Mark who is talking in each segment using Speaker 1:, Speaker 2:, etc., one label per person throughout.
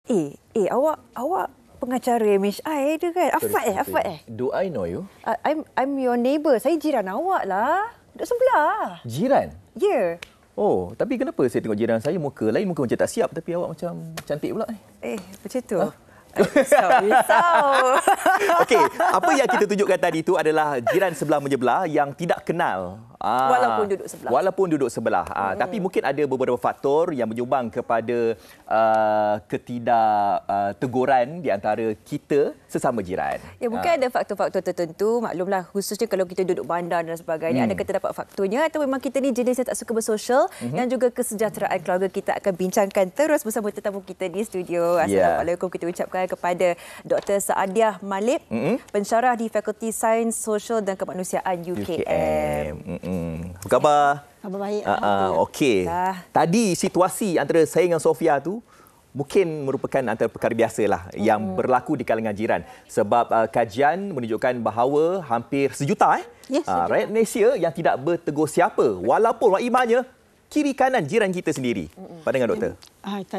Speaker 1: Awak pengacara MHI tu kan? Afat.
Speaker 2: Do I know you?
Speaker 1: I'm your neighbour. Saya jiran awak lah. Duduk sebelah.
Speaker 2: Jiran?
Speaker 1: Ya. Yeah.
Speaker 2: Oh, tapi kenapa saya tengok jiran saya muka lain, muka macam tak siap tapi awak macam cantik pula ni?
Speaker 1: Macam tu. Risau.
Speaker 2: Okey, apa yang kita tunjukkan tadi itu adalah jiran sebelah menyebelah yang tidak kenal.
Speaker 1: Walaupun duduk sebelah.
Speaker 2: Tapi mungkin ada beberapa faktor yang menyumbang kepada ketidakteguran di antara kita sesama jiran.
Speaker 1: Ya, mungkin ada faktor-faktor tertentu. Maklumlah, khususnya kalau kita duduk bandar dan sebagainya, ada kita dapat faktornya atau memang kita ni jenis yang tak suka bersosial dan juga kesejahteraan keluarga kita akan bincangkan terus bersama tetamu kita di studio. Assalamualaikum kita ucapkan kepada Dr. Saadiah Malik, pensyarah di Fakulti Sains Sosial dan Kemanusiaan UKM.
Speaker 2: Apa khabar?
Speaker 3: Khabar baik.
Speaker 2: Okey. Tadi situasi antara saya dengan Sofia tu mungkin merupakan antara perkara biasalah yang berlaku di kalangan jiran. Sebab kajian menunjukkan bahawa hampir sejuta rakyat Malaysia yang tidak bertegur siapa walaupun imannya kiri kanan jiran kita sendiri. Pandangan doktor?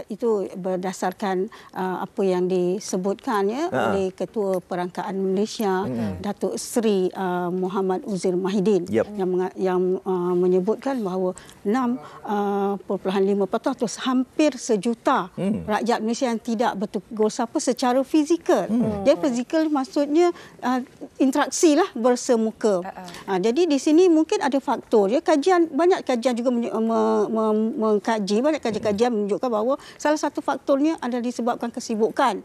Speaker 3: Itu berdasarkan apa yang disebutkan oleh Ketua Perangkaan Malaysia, Datuk Seri Muhammad Uzir Mahidin, yang menyebutkan bahawa 6.5% atau hampir sejuta rakyat Malaysia yang tidak bertegur siapa secara fizikal. Dia fizikal maksudnya interaksi lah bersemuka. Jadi di sini mungkin ada faktor. Banyak kajian juga mengkaji, banyak kajian menunjukkan bahawa salah satu faktornya adalah disebabkan kesibukan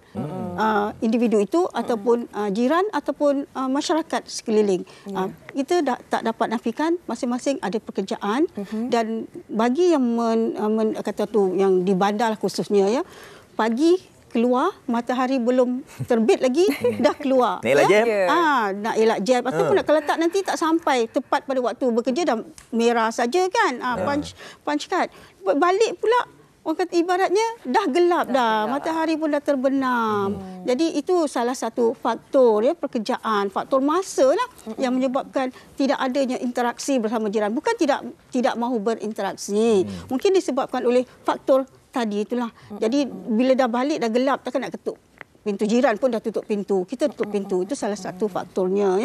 Speaker 3: individu itu ataupun jiran ataupun masyarakat sekeliling. Kita tak dapat nafikan masing-masing ada pekerjaan dan bagi yang kata tu yang di bandar khususnya pagi keluar, matahari belum terbit lagi, dah keluar.
Speaker 2: Nak elak jam?
Speaker 3: Nak elak jam. Ataupun kalau tak nanti tak sampai tepat pada waktu bekerja dah merah saja kan. Punch card. Balik pula, orang kata ibaratnya dah gelap dah. Matahari pun dah terbenam. Jadi itu salah satu faktor pekerjaan, faktor masa lah yang menyebabkan tidak adanya interaksi bersama jiran. Bukan tidak mahu berinteraksi. Mungkin disebabkan oleh faktor tadi itulah. Jadi bila dah balik dah gelap takkan nak ketuk pintu, jiran pun dah tutup pintu, kita tutup pintu. Itu salah satu faktornya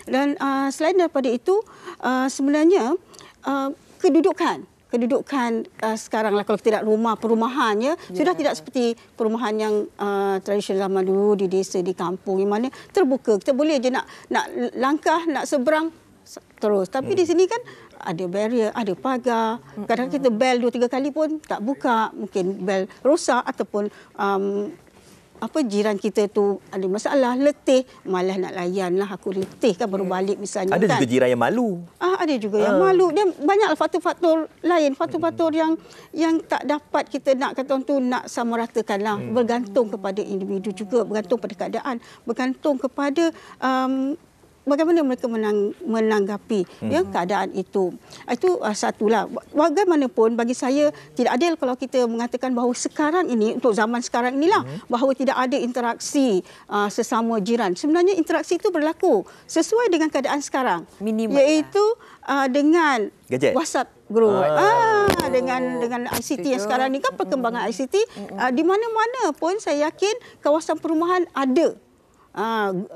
Speaker 3: Dan selain daripada itu sebenarnya kedudukan sekarang lah kalau kita lihat perumahan sudah tidak seperti perumahan yang tradisional zaman dulu di desa, di kampung, yang mana terbuka, kita boleh je nak langkah, nak seberang terus. Tapi di sini kan ada barrier, ada pagar. Kadang-kadang kita bel 2-3 kali pun tak buka. Mungkin bel rosak ataupun jiran kita tu ada masalah, letih, malas nak layan lah, aku letih kan baru balik misalnya.
Speaker 2: Ada juga jiran yang malu.
Speaker 3: Ada juga yang malu. Dan banyaklah faktor-faktor lain, faktor-faktor yang tak dapat kita nak kata tu nak samaratakan lah. Bergantung kepada individu juga, bergantung pada keadaan, bergantung kepada bagaimana mereka menanggapi keadaan itu. Itu satulah. Bagaimanapun bagi saya tidak adil kalau kita mengatakan bahawa sekarang ini, untuk zaman sekarang inilah, bahawa tidak ada interaksi sesama jiran. Sebenarnya interaksi itu berlaku sesuai dengan keadaan sekarang.
Speaker 1: Minimal.
Speaker 3: Iaitu dengan
Speaker 2: gadget,
Speaker 3: WhatsApp group. Dengan ICT yang sekarang ni kan perkembangan ICT di mana-mana pun saya yakin kawasan perumahan ada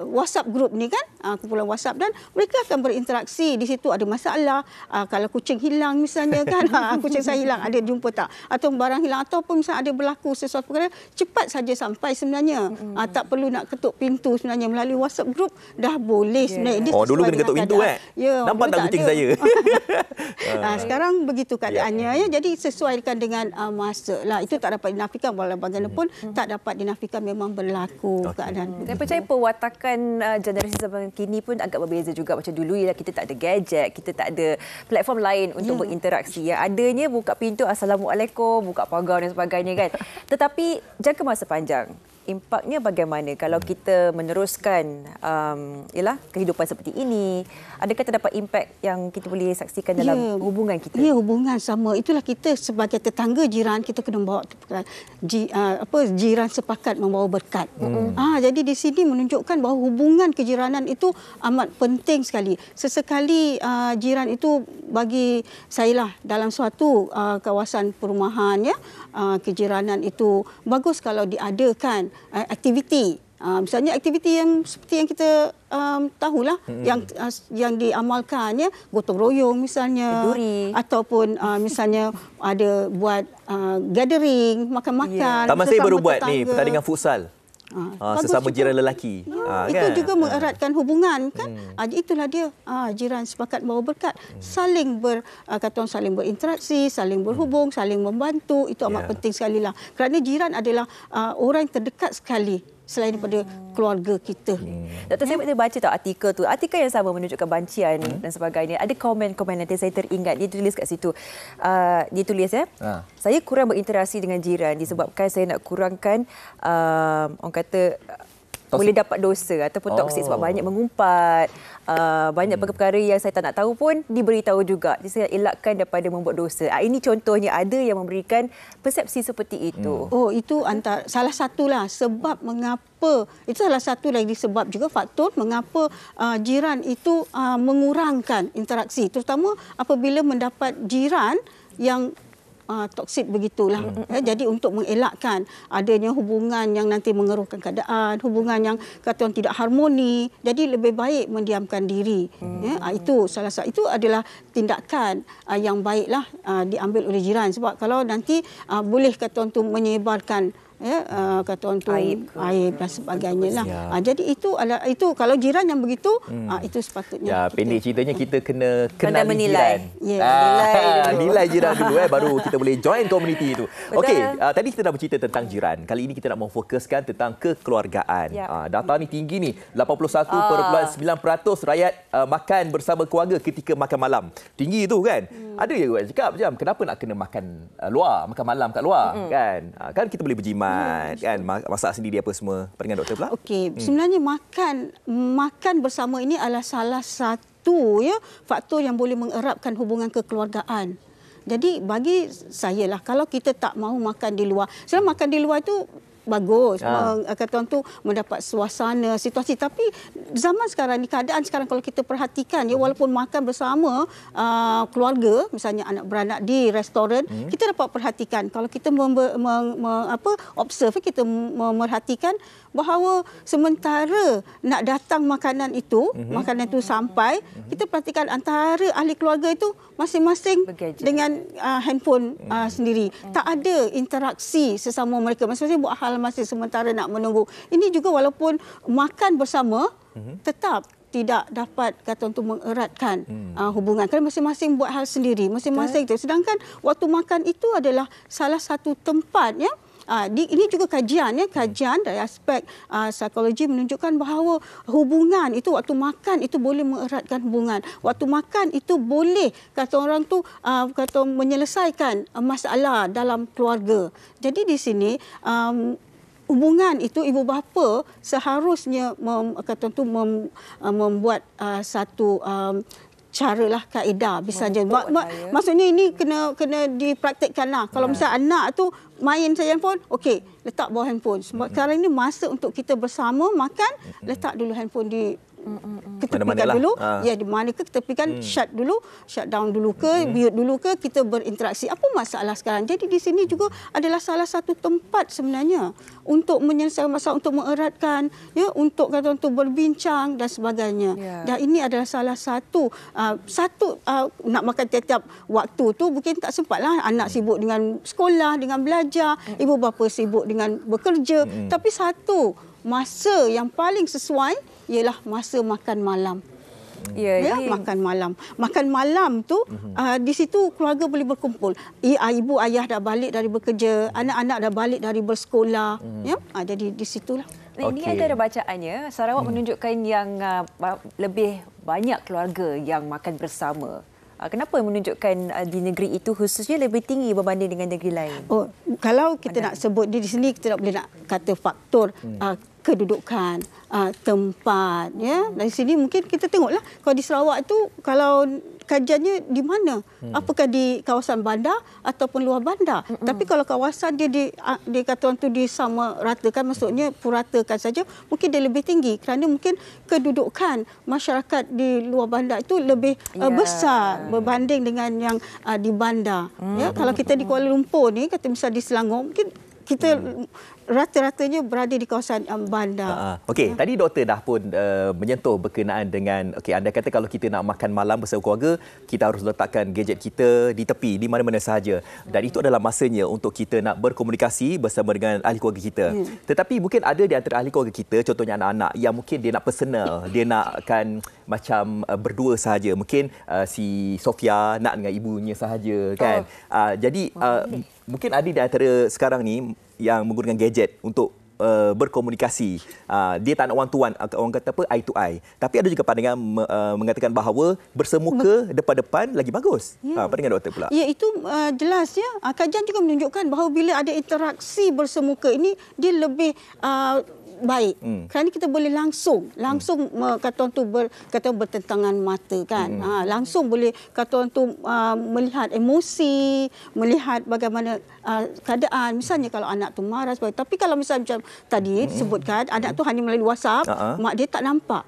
Speaker 3: WhatsApp group ni kan, kumpulan WhatsApp, dan mereka akan berinteraksi. Di situ ada masalah, kalau kucing hilang misalnya kan, kucing saya hilang, ada jumpa tak, atau barang hilang, ataupun misalnya ada berlaku sesuatu perkara, cepat saja sampai sebenarnya. Tak perlu nak ketuk pintu sebenarnya, melalui WhatsApp group dah boleh sebenarnya.
Speaker 2: Dulu kena ketuk pintu nampak tak kucing saya?
Speaker 3: Sekarang begitu keadaannya jadi sesuaikan dengan masa lah. Itu tak dapat dinafikan, walaupun bagaimanapun tak dapat dinafikan, memang berlaku keadaan.
Speaker 1: Saya percaya pewatakan generasi zaman kini pun agak berbeza juga. Macam dulu kita tak ada gadget, kita tak ada platform lain untuk berinteraksi. Yang adanya buka pintu, Assalamualaikum, buka pagar dan sebagainya kan. Tetapi jangka masa panjang, impaknya bagaimana kalau kita meneruskan kehidupan seperti ini? Adakah terdapat impak yang kita boleh saksikan dalam hubungan kita?
Speaker 3: Ya, hubungan sama. Itulah kita sebagai tetangga jiran, kita kena bawa jiran sepakat membawa berkat. Jadi di sini menunjukkan bahawa hubungan kejiranan itu amat penting sekali. Sesekali jiran itu bagi saya lah dalam suatu kawasan perumahan, kejiranan itu bagus kalau diadakan aktiviti. Misalnya aktiviti yang seperti yang kita tahulah, yang diamalkan, gotong royong misalnya,
Speaker 1: Kenduri,
Speaker 3: ataupun misalnya ada buat gathering, makan-makan.
Speaker 2: Taman saya baru buat
Speaker 3: tetangga.
Speaker 2: ni pertandingan futsal. Sesama jiran lelaki.
Speaker 3: Itu
Speaker 2: kan?
Speaker 3: juga mengeratkan hubungan, kan? Itulah dia, jiran sepakat bawa berkat, saling saling berinteraksi, saling berhubung, saling membantu. Itu amat penting sekali lah. Kerana jiran adalah orang yang terdekat sekali selain daripada keluarga kita.
Speaker 1: Doktor, saya baca artikel tu. Artikel yang sama menunjukkan bancian dan sebagainya. Ada komen-komen nanti saya teringat. Dia tulis kat situ. Dia tulis, saya kurang berinteraksi dengan jiran disebabkan saya nak kurangkan orang kata boleh dapat dosa ataupun toksik sebab banyak mengumpat, banyak perkara yang saya tak nak tahu pun diberitahu juga. Jadi saya elakkan daripada membuat dosa. Ini contohnya ada yang memberikan persepsi seperti itu.
Speaker 3: Itu salah satulah sebab mengapa, itu salah satu lagi sebab juga faktor mengapa jiran itu mengurangkan interaksi, terutama apabila mendapat jiran yang toksik begitulah. Jadi untuk mengelakkan adanya hubungan yang nanti mengeruhkan keadaan, hubungan yang kata orang tidak harmoni, jadi lebih baik mendiamkan diri. Itu salah satu, itu adalah tindakan yang baiklah diambil oleh jiran, sebab kalau nanti boleh kata orang tu menyebarkan kata orang tu aib dan sebagainya lah. Jadi itu kalau jiran yang begitu, itu sepatutnya
Speaker 2: pendek ceritanya kita kena kenali
Speaker 1: menilai.
Speaker 2: jiran. Nilai jiran dulu baru kita boleh join komuniti itu. Okey, tadi kita dah bercerita tentang jiran. Kali ini kita nak memfokuskan tentang kekeluargaan. Data ni tinggi ni, 81.9% rakyat makan bersama keluarga ketika makan malam. Tinggi tu kan? Ada je orang cakap macam kenapa nak kena makan luar, makan malam kat luar kan? Kan kita boleh berjimat kan, masak sendiri apa semua. Dengan doktor pula.
Speaker 3: Okey, sebenarnya makan bersama ini adalah salah satu faktor yang boleh mengeratkan hubungan kekeluargaan. Jadi bagi saya lah, kalau kita tak mahu makan di luar, sebenarnya makan di luar itu bagus, kata orang tu mendapat suasana, situasi. Tapi zaman sekarang ni, keadaan sekarang kalau kita perhatikan, walaupun makan bersama keluarga, misalnya anak beranak di restoran, kita dapat perhatikan, kalau kita observe, kita memerhatikan bahawa sementara nak datang makanan itu sampai, kita perhatikan antara ahli keluarga itu masing-masing dengan handphone sendiri. Tak ada interaksi sesama mereka. Masing-masing buat hal masing sementara nak menunggu. Ini juga walaupun makan bersama, tetap tidak dapat kata untuk mengeratkan hubungan. Kerana masing-masing buat hal sendiri. Masing-masing itu. Sedangkan waktu makan itu adalah salah satu tempat ini juga kajian dari aspek psikologi menunjukkan bahawa hubungan itu, waktu makan itu boleh mengeratkan hubungan. Waktu makan itu boleh kata orang tu menyelesaikan masalah dalam keluarga. Jadi di sini hubungan itu ibu bapa seharusnya membuat satu caralah kaedah bisa saja. Maksudnya ini kena dipraktikkanlah. Kalau misalnya anak tu main saja handphone, okey, letak bawah handphone. Sebab sekarang ini masa untuk kita bersama makan, letak dulu handphone di ketepikan dulu. Di mana ke ketepikan, shut down dulu ke, mute dulu ke, kita berinteraksi. Apa masalah sekarang? Jadi di sini juga adalah salah satu tempat sebenarnya untuk menyelesaikan masalah, untuk mengeratkan, untuk kata untuk berbincang dan sebagainya. Dan ini adalah salah satu nak makan tiap-tiap waktu tu mungkin tak sempatlah, anak sibuk dengan sekolah, dengan belajar, ibu bapa sibuk dengan bekerja. Tapi satu masa yang paling sesuai ialah masa makan malam. Makan malam. Makan malam tu di situ keluarga boleh berkumpul. Ibu ayah dah balik dari bekerja, anak-anak dah balik dari bersekolah. Jadi di situlah.
Speaker 1: Ini ada bacaannya. Sarawak menunjukkan yang lebih banyak keluarga yang makan bersama. Kenapa menunjukkan di negeri itu khususnya lebih tinggi berbanding dengan negeri lain?
Speaker 3: Oh, kalau kita nak sebut di sini, kita tak boleh nak kata faktor kedudukan, tempat. Ya. Dari sini mungkin kita tengoklah, kalau di Sarawak itu, kalau kajiannya di mana? Apakah di kawasan bandar ataupun luar bandar? Tapi kalau kawasan dia kata orang tu disamaratakan, maksudnya puratakan saja, mungkin dia lebih tinggi kerana mungkin kedudukan masyarakat di luar bandar itu lebih besar berbanding dengan yang di bandar. Ya, kalau kita di Kuala Lumpur ni, kata misal di Selangor, mungkin kita rata-ratanya berada di kawasan bandar.
Speaker 2: Okey, tadi doktor dah pun menyentuh berkenaan dengan anda kata kalau kita nak makan malam bersama keluarga, kita harus letakkan gadget kita di tepi di mana-mana sahaja. Dan itu adalah masanya untuk kita nak berkomunikasi bersama dengan ahli keluarga kita. Tetapi mungkin ada di antara ahli keluarga kita, contohnya anak-anak yang mungkin dia nak personal, dia nakkan macam berdua sahaja. Mungkin si Sofia nak dengan ibunya sahaja kan. Jadi mungkin ada di antara sekarang ni yang menggunakan gadget untuk berkomunikasi. Dia tak nak one to one, orang kata apa, eye to eye. Tapi ada juga pandangan mengatakan bahawa bersemuka depan-depan lagi bagus. Pandangan doktor pula.
Speaker 3: Ya, itu jelas ya. Kajian juga menunjukkan bahawa bila ada interaksi bersemuka ini, dia lebih baik. Kerana kita boleh langsung kata orang tu bertentangan mata kan. Langsung boleh kata orang tu melihat emosi, melihat bagaimana keadaan. Misalnya kalau anak tu marah sebagainya. Tapi kalau misalnya macam tadi disebutkan, anak tu hanya melalui WhatsApp, mak dia tak nampak.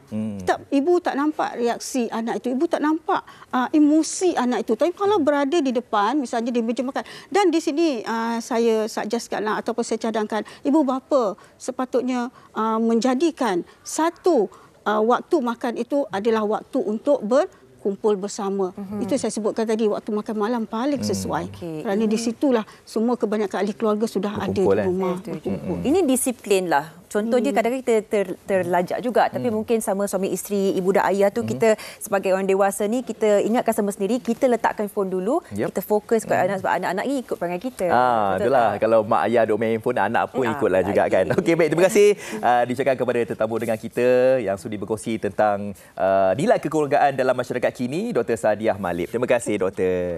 Speaker 3: Ibu tak nampak reaksi anak itu, ibu tak nampak emosi anak itu. Tapi kalau berada di depan, misalnya di meja makan, dan di sini saya suggestkanlah ataupun saya cadangkan, ibu bapa sepatutnya menjadikan satu waktu makan itu adalah waktu untuk berkumpul bersama. Itu saya sebutkan tadi, waktu makan malam paling sesuai. Kerana di situlah semua kebanyakan ahli keluarga sudah ada di rumah.
Speaker 1: Ini disiplin lah. Contohnya kadang-kadang kita terlajak juga, tapi mungkin sama suami isteri, ibu dan ayah tu, kita sebagai orang dewasa ni, kita ingatkan sama sendiri, kita letakkan phone dulu, kita fokus kepada anak, sebab anak-anak ni ikut perangai kita.
Speaker 2: Itulah, kalau mak ayah duk main phone, anak pun ikutlah juga kan. Okey, baik, terima kasih diucapkan kepada tetamu dengan kita yang sudi berkongsi tentang nilai kekeluargaan dalam masyarakat kini, Dr. Sadiah Malik. Terima kasih, Doktor.